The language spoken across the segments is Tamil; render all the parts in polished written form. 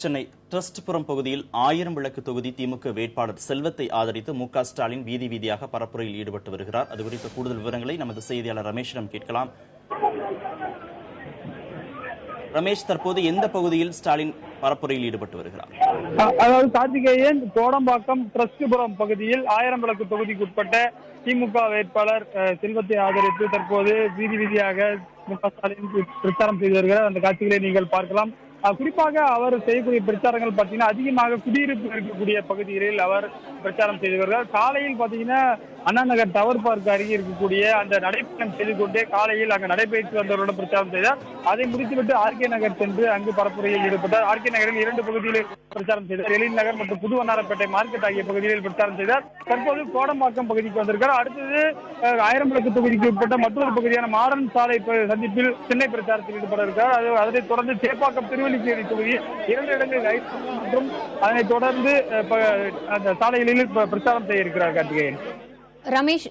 சென்னை ட்ரஸ்ட்புரம் பகுதியில் 1000 விளக்கு தொகுதி திமுக வேட்பாளர் செல்வத்தை ஆதரித்து மு.க. ஸ்டாலின் வீதி வீதியாக பரப்புரையில் ஈடுபட்டு வருகிறார். அது குறித்த கூடுதல் விவரங்களை நமது செய்தியாளர் ரமேஷிடம் கேட்கலாம். ரமேஷ், தற்போது எந்த பகுதியில் ஸ்டாலின் பரப்புரையில் ஈடுபட்டு வருகிறார்? அதாவது கார்த்திகேயன் கோடம்பாக்கம் ட்ரஸ்ட்புரம் பகுதியில் 1000 விளக்கு தொகுதிக்குட்பட்ட திமுக வேட்பாளர் செல்வத்தை ஆதரித்து தற்போது வீதி வீதியாக மு.க. ஸ்டாலின் பிரச்சாரம் செய்து வருகிறார். அந்த காட்சிகளை நீங்கள் பார்க்கலாம். குறிப்பாக அவர் செய்யக்கூடிய பிரச்சாரங்கள் பார்த்தீங்கன்னா அதிகமாக குடியிருப்பு இருக்கக்கூடிய பகுதிகளில் அவர் பிரச்சாரம் செய்து வருகிறார். காலையில் பார்த்தீங்கன்னா அண்ணா நகர் டவர் பார்க் அருகே இருக்கக்கூடிய அந்த நடைபயணம் செய்து கொண்டே காலையில் அங்கு நடைபயிற்சி வந்தவருடன் பிரச்சாரம் செய்தார். அதை முடித்துவிட்டு ஆர்கே நகர் சென்று அங்கு பரப்புரையில் ஈடுபட்டார். ஆர்கே நகரில் 2 பகுதிகளில் பிரச்சாரம் செய்தார். எழில் நகர் மற்றும் புதுவண்ணாரப்பேட்டை மார்க்கெட் ஆகிய பகுதிகளில் பிரச்சாரம் செய்தார். தற்போது கோடம்பாக்கம் பகுதிக்கு வந்திருக்கார். அடுத்தது 1000 விளக்கு தொகுதிக்கு உட்பட்ட மற்றொரு பகுதியான மாறன் சாலை சந்திப்பில் சென்னை பிரச்சாரத்தில் ஈடுபட இருக்கிறார். அதைத் தொடர்ந்து சேப்பாக்கம் திருவல்லிக்கேணி தொகுதியில் 2 இடங்களில் மற்றும் அதனைத் தொடர்ந்து அந்த சாலைகளில் பிரச்சாரம் செய்ய இருக்கிறார். கார்த்திகேயன், ரமேஷ்,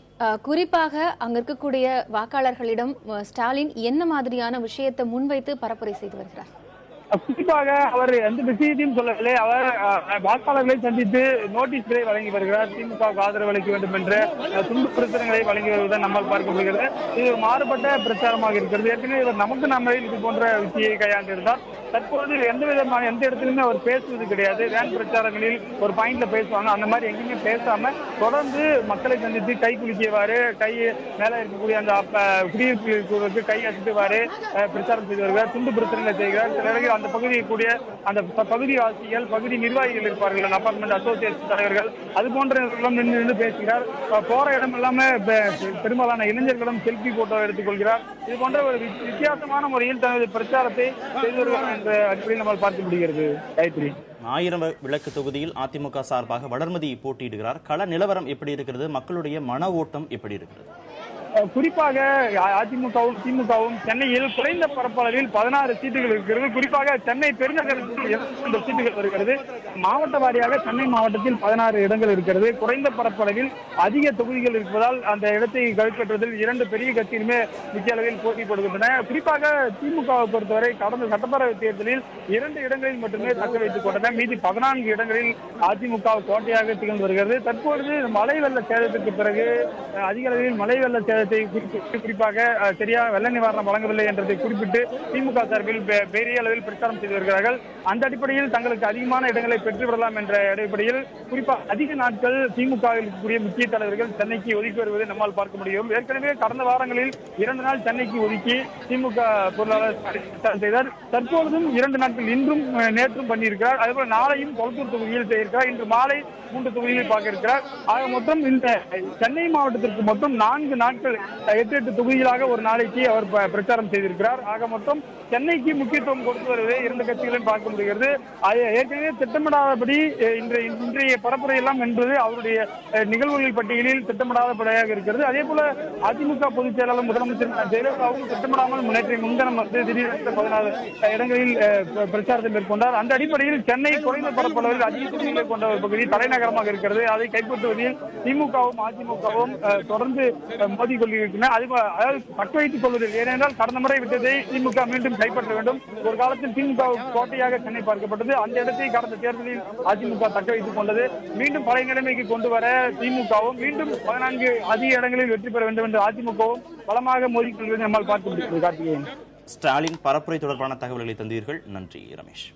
குறிப்பாக அங்க இருக்கக்கூடிய வாக்காளர்களிடம் ஸ்டாலின் என்ன மாதிரியான விஷயத்தை முன்வைத்து பரப்புரை செய்து வருகிறார்? குறிப்பாக அவர் எந்த விஷயத்தையும் சொல்லவில்லை. அவர் வாக்காளர்களை சந்தித்து நோட்டீஸ்களை வழங்கி வருகிறார். திமுக ஆதரவு அளிக்க வேண்டும் என்ற துண்டு பிரச்சனைகளை வழங்கி வருவதை நம்மால் பார்க்க முடிகிறது. இது மாறுபட்ட பிரச்சாரமாக இருக்கிறது. ஏற்கனவே இவர் நமக்கு நம்ம இது போன்ற விஷயை கையாண்டிருந்தார். தற்போது எந்த இடத்திலுமே அவர் பேசுவது கிடையாது. வேன் பிரச்சாரங்களில் ஒரு பாயிண்ட்ல பேசுவாங்க, அந்த மாதிரி எங்கேயுமே பேசாம தொடர்ந்து மக்களை சந்தித்து கை குலுக்கியவாறு, கை மேல இருக்கக்கூடிய அந்த குடியிருப்பு கை அசைத்தவாறு பிரச்சாரம் செய்து வருகிறார். துண்டு பிரச்சனைகளை செய்கிறார். சில இடங்களில் அந்த பகுதியில் கூடிய அந்த பகுதிவாசிகள், பகுதி நிர்வாகிகள் இருப்பார்கள், அபார்ட்மெண்ட் அசோசியேஷன் தலைவர்கள், அது போன்றவர்களும் நின்று பேசுகிறார். போற இடம் எல்லாமே பெரும்பாலான இளைஞர்களும் செல்பி போட்டோ எடுத்துக் கொள்கிறார். இது போன்ற ஒரு வித்தியாசமான முறையில் தனது பிரச்சாரத்தை செய்து வருகிறார் என்ற அடிப்படையில் நம்மால் பார்க்க முடிகிறது. காயத்ரி, 1000 விளக்கு தொகுதியில் அதிமுக சார்பாக வளர்மதி போட்டியிடுகிறார். கள நிலவரம் எப்படி இருக்கிறது? மக்களுடைய மன ஓட்டம் எப்படி இருக்கிறது? குறிப்பாக அதிமுகவும் திமுகவும் சென்னையில் குறைந்த பரப்பளவில் 16 சீட்டுகள் இருக்கிறது. குறிப்பாக சென்னை பெருநகரத்தில் 2 சீட்டுகள் வருகிறது. மாவட்ட வாரியாக சென்னை மாவட்டத்தில் 16 இடங்கள் இருக்கிறது. குறைந்த பரப்பளவில் அதிக தொகுதிகள் இருப்பதால் அந்த இடத்தை கைப்பற்றுவதில் 2 பெரிய கட்சிகளுமே முக்கிய அளவில் போட்டி போடுகின்றன. குறிப்பாக திமுகவை பொறுத்தவரை கடந்த சட்டப்பேரவை தேர்தலில் 2 இடங்களில் மட்டுமே தக்க வைத்துக் கொண்டன. மீதி 14 இடங்களில் அதிமுக கோட்டையாக திகழ்ந்து வருகிறது. தற்பொழுது மழை வெள்ள சேதத்திற்கு பிறகு அதிக அளவில் மழை வெள்ள சேதத்தை குறிப்பாக சரியாக வெள்ள நிவாரணம் வழங்கவில்லை என்றதை குறிப்பிட்டு திமுக சார்பில் பெரிய அளவில் பிரச்சாரம் செய்து வருகிறார்கள். அந்த அடிப்படையில் தங்களுக்கு அதிகமான இடங்களை பெற்றுவிடலாம் என்ற அடிப்படையில் குறிப்பாக அதிக நாட்கள் திமுகவில் இருக்கக்கூடிய முக்கிய தலைவர்கள் சென்னைக்கு ஒதுக்கி வருவதை நம்மால் பார்க்க முடியும். ஏற்கனவே கடந்த வாரங்களில் 2 நாள் சென்னைக்கு ஒதுக்கி திமுக பொருளாளர் பிரச்சாரம் செய்தார். தற்பொழுதும் 2 நாட்கள் இன்றும் நேற்றும் பண்ணியிருக்கிறார். அதேபோல நாளையும் கொளத்தூர் தொகுதியில் செய்திருக்கிறார். இன்று மாலை 3 தொகுதிகளில் பார்க்க இருக்கிறார். ஆக மொத்தம் இந்த சென்னை மாவட்டத்திற்கு மொத்தம் 4 நாட்கள் 8 தொகுதிகளாக ஒரு நாளைக்கு அவர் பிரச்சாரம் செய்திருக்கிறார். ஆக மொத்தம் சென்னைக்கு முக்கியத்துவம் கொடுத்து வருவதை 2 கட்சிகளையும் பார்க்க முடிகிறது. ஏற்கனவே திட்டமிடாதபடி இன்றைய பரப்புரை எல்லாம் என்பது அவருடைய நிகழ்வுகள் பட்டியலில் திட்டமிடாதபடியாக இருக்கிறது. அதே போல அதிமுக பொதுச் செயலாளர் முதலமைச்சர் ஜெயலலிதாவும் திட்டமிடாமல் முன்தினம் திடீரென 14 இடங்களில் பிரச்சாரத்தை மேற்கொண்டார். அந்த அடிப்படையில் சென்னை குறைந்த பரப்பளவில் அதிக தொகுதிகளை கொண்ட ஒரு பகுதி தலைநகரமாக இருக்கிறது. அதை கைப்பற்றுவதில் திமுகவும் அதிமுகவும் தொடர்ந்து மோதி கொண்டிருக்கின்றன. அதாவது தக்க வைத்துக் கொள்வதில், ஏனென்றால் கடந்த முறை விட்டதை திமுக மீண்டும் கைப்பற்ற வேண்டும். ஒரு காலத்தில் திமுக கோட்டையாக சென்னை பார்க்கப்பட்டது. அந்த இடத்தை கடந்த தேர்தலில் அதிமுக தக்க வைத்துக் கொண்டது. மீண்டும் பழைய நிலைமைக்கு கொண்டு வர திமுகவும் மீண்டும் 14 அதிக இடங்களில் வெற்றி பெற வேண்டும் என்று அதிமுகவும் பலமாக மோதிக்கொள்வதை நம்மால் பார்க்க முடிகிறது. கார்த்திகேயன், ஸ்டாலின் பரப்புரை தொடர்பான தகவல்களை தந்தீர்கள். நன்றி ரமேஷ்.